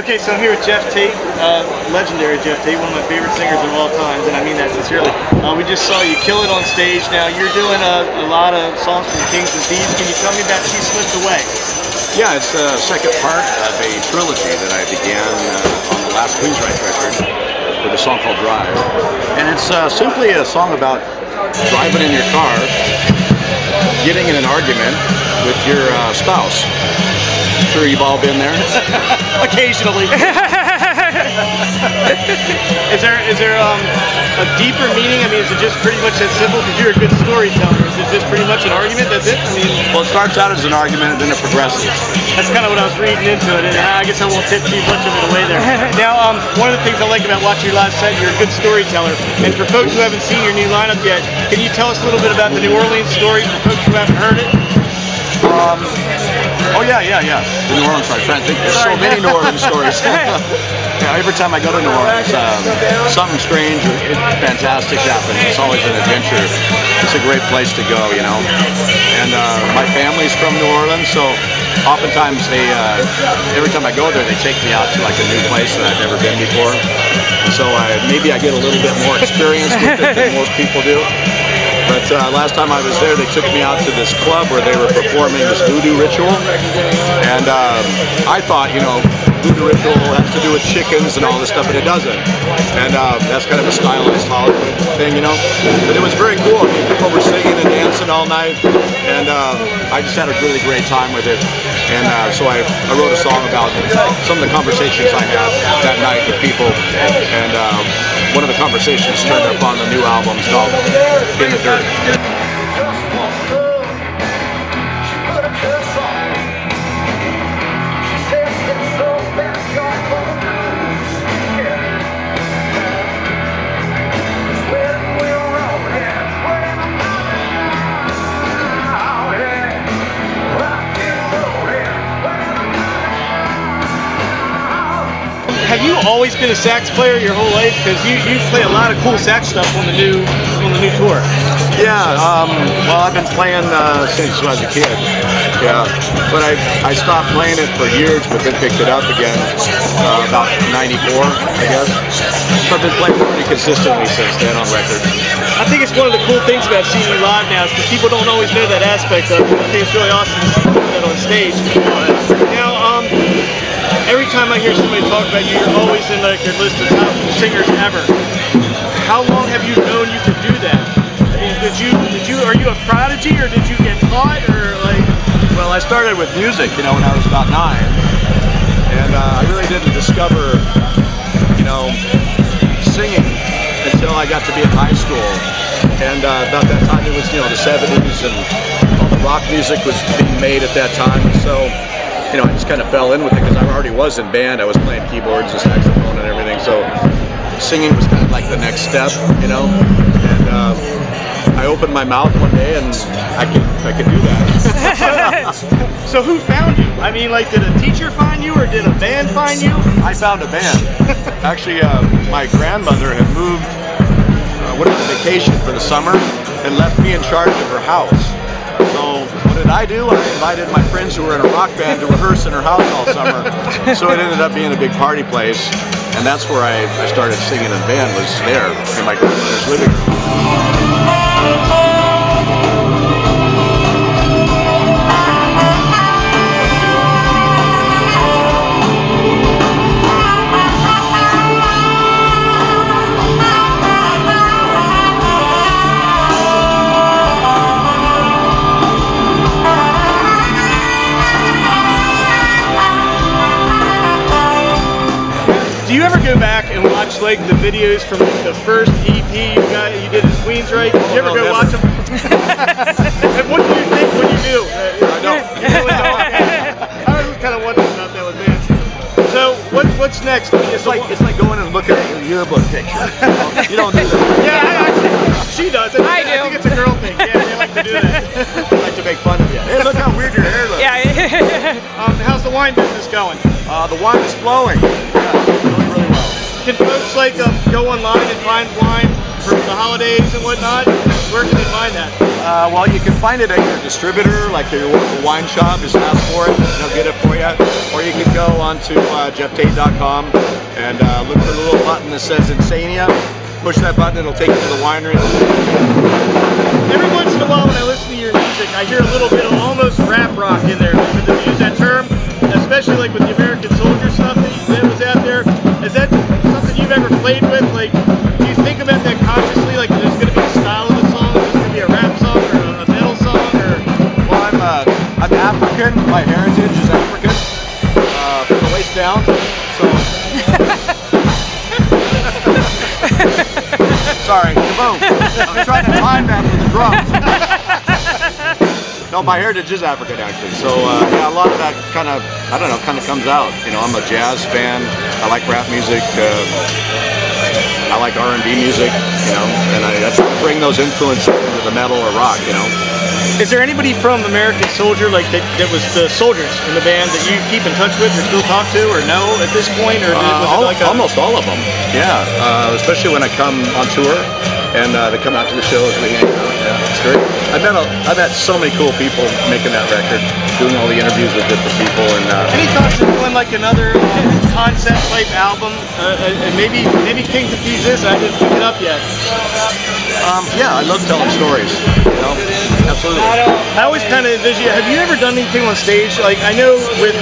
Okay, so I'm here with Geoff Tate, legendary Geoff Tate, one of my favorite singers of all times, and I mean that sincerely. We just saw you kill it on stage. Now you're doing a lot of songs from Kings and Thieves. Can you tell me about She Slipped Away? Yeah, it's the second part of a trilogy that I began on the last Queensryche record with a song called Drive. And it's simply a song about driving in your car, getting in an argument with your spouse. I'm sure you've all been there. Occasionally. Is there a deeper meaning? I mean, is it just pretty much that simple? Because you're a good storyteller. Is it just pretty much an argument? That's it? I mean, well, it starts out as an argument and then it progresses. That's kind of what I was reading into it, and I guess I won't tip too much of it away there. Now, one of the things I like about watching your live set, you're a good storyteller. And for folks who haven't seen your new lineup yet, can you tell us a little bit about the New Orleans story for folks who haven't heard it? Oh yeah. The New Orleans story. I'm trying to think. There's so many New Orleans stories. Yeah, every time I go to New Orleans, something strange or fantastic happens. It's always an adventure. It's a great place to go, you know. And my family's from New Orleans, so oftentimes they, every time I go there, they take me out to like a new place that I've never been before. And so maybe I get a little bit more experience with it than most people do. But last time I was there, they took me out to this club where they were performing this voodoo ritual. And I thought, you know, voodoo ritual has to do with chickens and all this stuff, but it doesn't. And that's kind of a stylized Hollywood thing, you know. But it was very cool. I mean, people were singing and dancing all night. And I just had a really great time with it. And so I wrote a song about some of the conversations I had that night with people. And one of the conversations turned up on the new album. It's called In the Dirt. Have you always been a sax player your whole life? Because you play a lot of cool sax stuff on the new tour. Yeah, well, I've been playing since I was a kid. Yeah, but I stopped playing it for years, but then picked it up again about '94, I guess. So I've been playing pretty consistently since then on record. I think it's one of the cool things about seeing you live now, is because people don't always know that aspect of it. I think it's really awesome to see that on stage. Now, every time I hear somebody talk about you, you're always in like their list of top singers ever. How long have you known you could do that? I mean, are you a prodigy, or did you get taught, or like? Well, I started with music, you know, when I was about 9, and I really didn't discover, you know, singing until I got to be in high school. And about that time, it was, you know, the '70s, and all the rock music was being made at that time. So, you know, I just kind of fell in with it because I already was in band. I was playing keyboards and saxophone and everything. So singing was kind of like the next step, you know. And I opened my mouth one day and I could do that. So who found you? I mean, like, did a teacher find you, or did a band find you? I found a band. Actually, my grandmother had moved, went on vacation for the summer and left me in charge of her house. So what did I do? I invited my friends who were in a rock band to rehearse in her house all summer. So it ended up being a big party place, and that's where I started singing in band, was there in my grandmother's living room. Do you ever go back and watch like the videos from the first EP you did at Queensryche? Did you ever go watch them? And what do you think when you do? I don't. You really don't? I was kind of wondering about that with bands. So what's next? It's like going and looking at your yearbook picture. You don't do that. Yeah, she does. I do. I think it's a girl thing. Yeah, they like to do that. They like to make fun of you. Hey, look how weird your hair looks. Yeah. How's the wine business going? The wine is flowing. Yeah, really, really well. Can folks like go online and find wine for the holidays and whatnot? Where can they find that? Well, you can find it at your distributor, like your local wine shop. Just ask for it, and they'll get it for you. Or you can go onto geofftate.com and look for the little button that says Insania. Push that button, it'll take you to the winery. Every once in a while when I listen to your music, I hear a little bit of almost rap rock in there. If you use that term, especially like with the American Soldier stuff that was out there. Is that something you've ever played with? Like, do you think about that consciously? Like, there's going to be a style of a song, there's going to be a rap song or a metal song, or? Well, I'm African. My heritage is African, from the waist down. So. Sorry, kaboom. I'm trying to time that with the drums. No, my heritage is African actually. So yeah, a lot of that kind of, I don't know, kind of comes out. You know, I'm a jazz fan. I like rap music. I like R&B music. You know, and I try to bring those influences into the metal or rock. You know. Is there anybody from American Soldier, like that was the soldiers in the band, that you keep in touch with or still talk to or know at this point? Or was it like almost all of them. Yeah, especially when I come on tour and they come out to the shows, we hang out. Yeah, it's great. I've met so many cool people making that record, doing all the interviews with different people. And any thoughts of doing like another concept type album? And maybe Kings of Thieves I didn't pick it up yet. Yeah, I love telling stories. You know, absolutely. I always kind of envision. Have you ever done anything on stage? Like I know with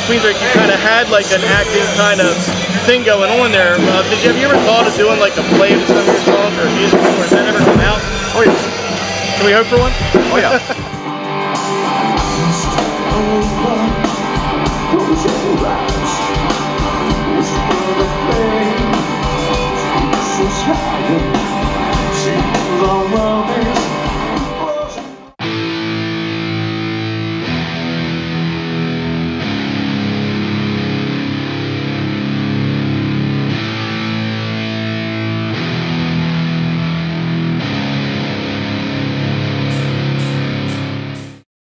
Queensryche, you kind of had like an acting kind of thing going on there. Have you ever thought of doing like a play with some of your songs or a musical, or has that ever come out? Oh yeah. Can we hope for one? Oh yeah.